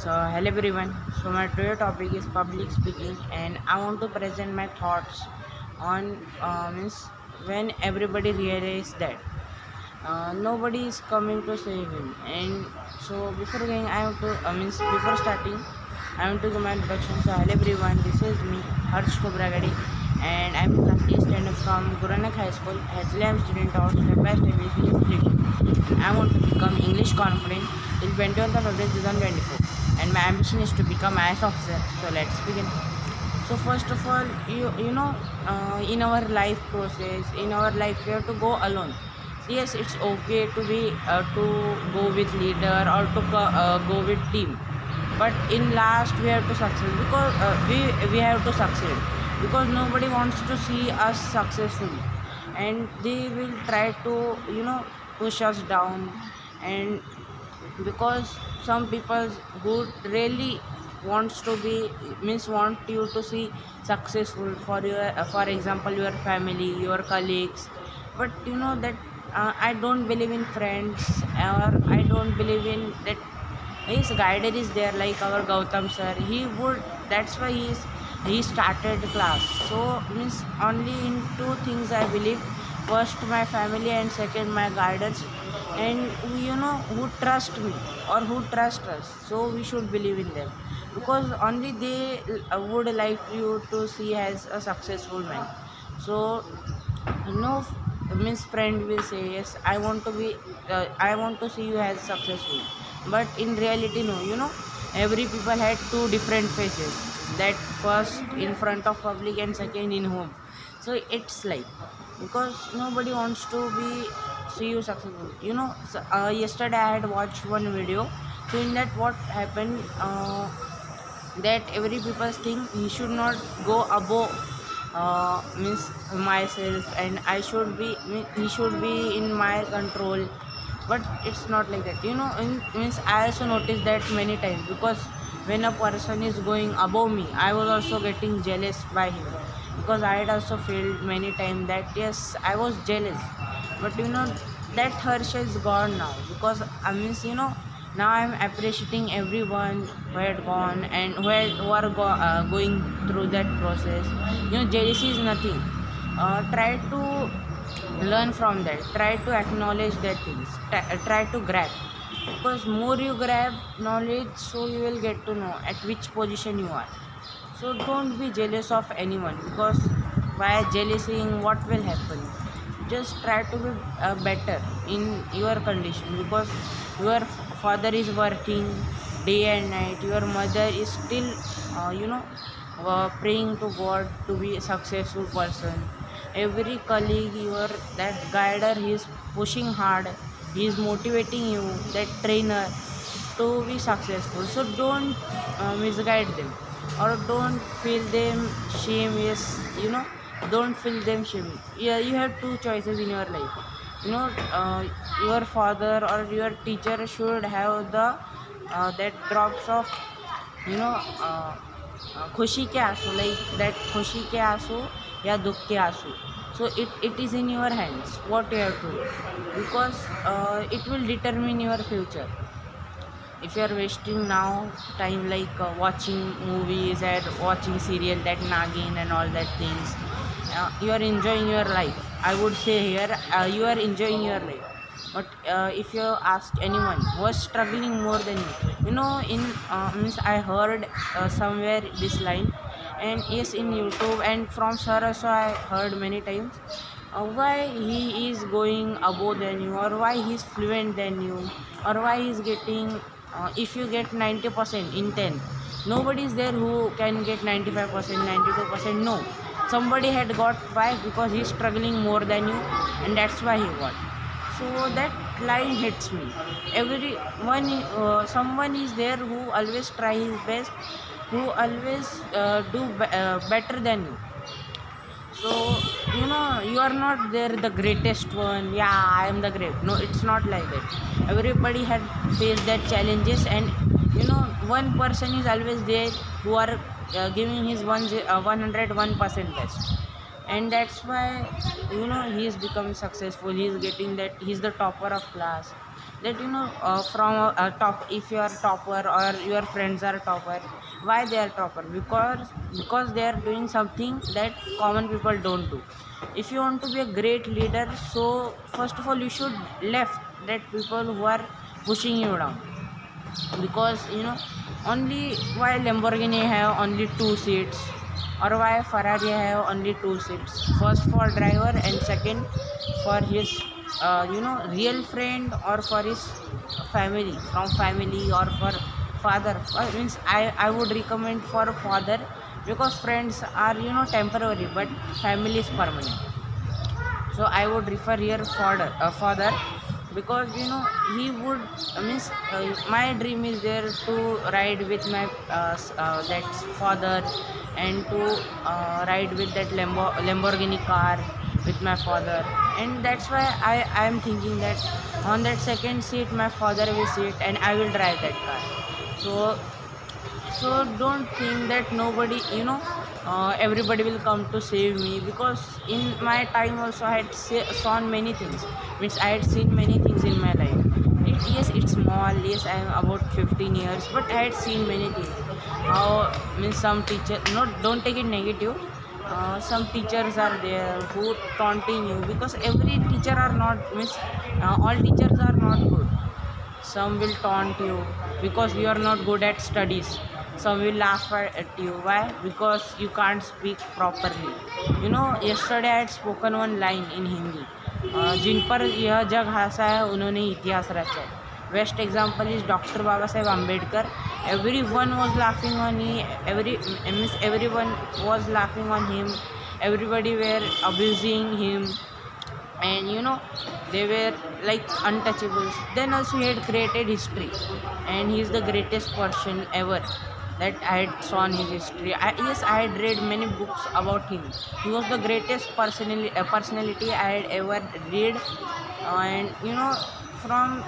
Hello everyone. So my today topic is public speaking, and I want to present my thoughts on means when everybody realizes that nobody is coming to save him. And so before going, I have to means before starting, I want to give my introduction. So hello everyone. This is me, Harsh Kobragadi, and I'm in class 8 standard from Guru Nanak High School. Actually, I'm student of step by step institution. I want to become English confident till 21st of February 2024, and my ambition is to become IAS officer. So let's begin. So first of all, in our life process, in our life, we have to go alone. Yes, it's okay to go with leader or go with team, but in last we have to succeed because we have to succeed because nobody wants to see us successful, and they will try to push us down. And because some people who really wants to be means want you to see successful for your for example your family, your colleagues. But you know that I don't believe in friends, or I don't believe in that. His guide is there like our Gautam sir. He would, that's why he started class. So means only in two things I believe: first my family, and second my guidance, and who trust me or who trust us. So we should believe in them because only they would like you to see as a successful man. So no means friend will say yes, I want to see you as successful, but in reality no. Every people had two different faces, that first in front of public and second in home. So it's like, because nobody wants to be see you successful. Yesterday I had watched one video. So in that what happened, that every people think he should not go above means myself, and he should be in my control. But it's not like that. Means I also noticed that many times, because when a person is going above me, I was also getting jealous by him, because I had also felt many times that yes, I was jealous. But that Harsh is gone now, because I means now I'm appreciating everyone who had gone and going through that process. Jealousy is nothing. Try to learn from that, try to acknowledge that things, try to grab, because more you grab knowledge, so you will get to know at which position you are. So don't be jealous of anyone, because by jealousy what will happen? Just try to be better in your condition, because your father is working day and night, your mother is still praying to God to be a successful person. Every colleague, your that guider, he is pushing hard, he is motivating you, that trainer, to be successful. So don't misguide them, or don't feel them shame. Yes, don't feel them shame. Yeah, you have two choices in your life. you know uh, your father or your teacher should have the that drops of you know uh, खुशी के आंसू, like that खुशी के आंसू या दुख के आंसू. So it is in your hands what you have to do, because it will determine your future. If you are wasting now time like watching movies and watching serial, that Nagin and all that things, you are enjoying your life, I would say here, you are enjoying your life. But if you ask anyone who was struggling more than in means I heard somewhere this line, and yes, in YouTube and from sir also I heard many times, why he is going above than you, or why he is fluent than you, or why he is getting if you get 90% in 10, nobody is there who can get 95%, 92%. No, somebody had got 5 because he is struggling more than you, and that's why he got. So that line hits me. Everyone, someone is there who always try his best, who always better than you. So you are not there the greatest one. Yeah, I am the great. No, it's not like that. Everybody had faced that challenges, and one person is always there who are giving his 101% best. and that's why he is becoming successful. He is getting that he's the topper of class. That from a top, if you are topper or your friends are topper, why they are topper? Because they are doing something that common people don't do. If you want to be a great leader, so first of all you should left that people who are pushing you down. Because only why Lamborghini have only two seats, or why Ferrari have only two seats, first for driver and second for his real friend, or for his family, from family, or for father. Means I would recommend for father, because friends are temporary, but family is permanent. So I would refer here father, because he would means my dream is there to ride with my that father, and to ride with that Lamborghini car with my father. And that's why I am thinking that on that second seat my father will sit and I will drive that car. So so don't think that nobody, everybody will come to save me, because in my time also I had seen many things. Means I had seen many things in my life. Yes, it's small. Yes, I am about 15 years, but I had seen many things. How, means some teacher, not, don't take it negative. Some teachers are there who taunting you, because every teacher are not, means all teachers are not good. Some will taunt you because you are not good at studies. Some will laugh at you. Why? Because you can't speak properly. Yesterday I had spoken one line in Hindi. जिन पर यह जग हंसा है उन्होंने इतिहास रचा है. Best example is Dr. Baba Saheb Ambedkar. Everyone was laughing on him. Everyone was laughing on him. Everybody were abusing him, and they were like untouchables. Then also he had created history, and he is the greatest person ever that I had saw in his history. Yes, I had read many books about him. He was the greatest personality I had ever read. And from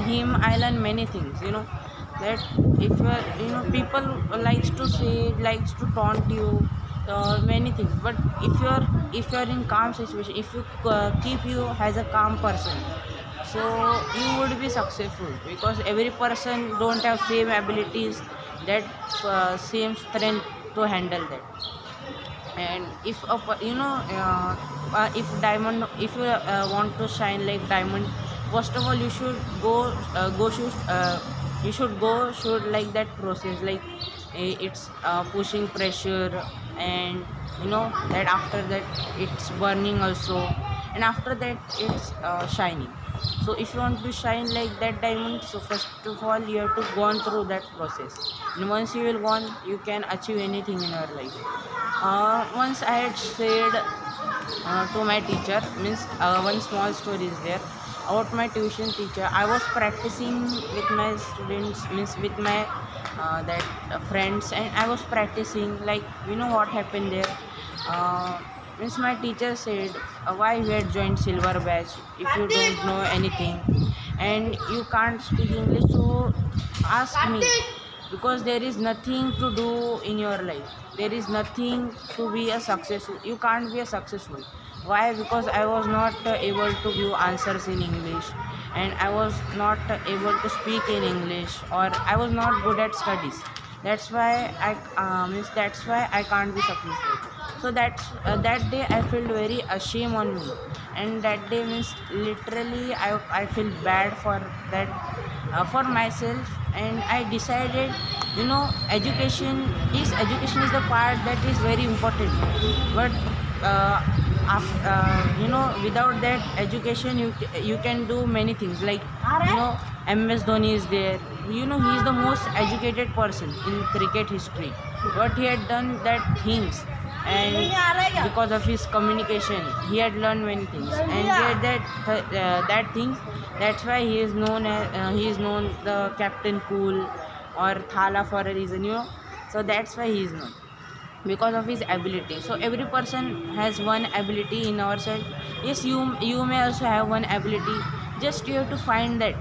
him I learned many things. That if you are, people likes to taunt you, many things. But if you are in calm situation, if you keep you as a calm person, so you would be successful, because every person don't have same abilities, that same strength to handle that. And if if diamond, if you want to shine like diamond, first of all you should go should you should go should like that process, like it's pushing pressure, and that after that it's burning also, and after that it's shining. So if you want to shine like that diamond, so first of all you have to go on through that process, and once you will go on, you can achieve anything in your life. Once I had said to my teacher, means one small story is there about my tuition teacher. I was practicing with my students, means with my that friends, and I was practicing, like what happened there. Means my teacher said, why you had joined silver batch if you don't know anything and you can't speak English? So ask me, because there is nothing to do in your life. There is nothing to be a successful. You can't be a successful. Why? Because I was not able to give answers in English, and I was not able to speak in English, or I was not good at studies. That's why I can't be successful. So that day I felt very ashamed on me, and that day means literally I feel bad for that, for myself. And I decided, education is the part that is very important. But without that education, you can do many things, like MS Dhoni is there. He is the most educated person in cricket history, but he had done that things, and because of his communication he had learned many things, and he had that things. That's why he is known the Captain Cool or Thala for a reason. So that's why he is known, because of his ability. So every person has one ability in ourselves. Yes, you may also have one ability, just you have to find that.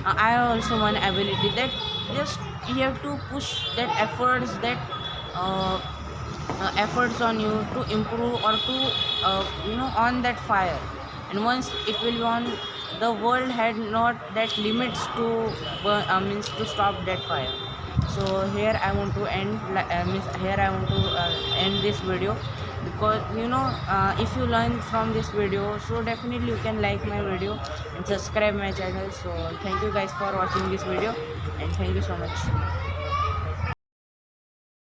I have also one ability, that just you have to push that efforts, that efforts on you to improve or to on that fire. And once it will be on, the world had not that limits to means to stop that fire. So here I want to here I want to end this video, because if you learn from this video, so definitely you can like my video and subscribe my channel. So thank you guys for watching this video, and thank you so much.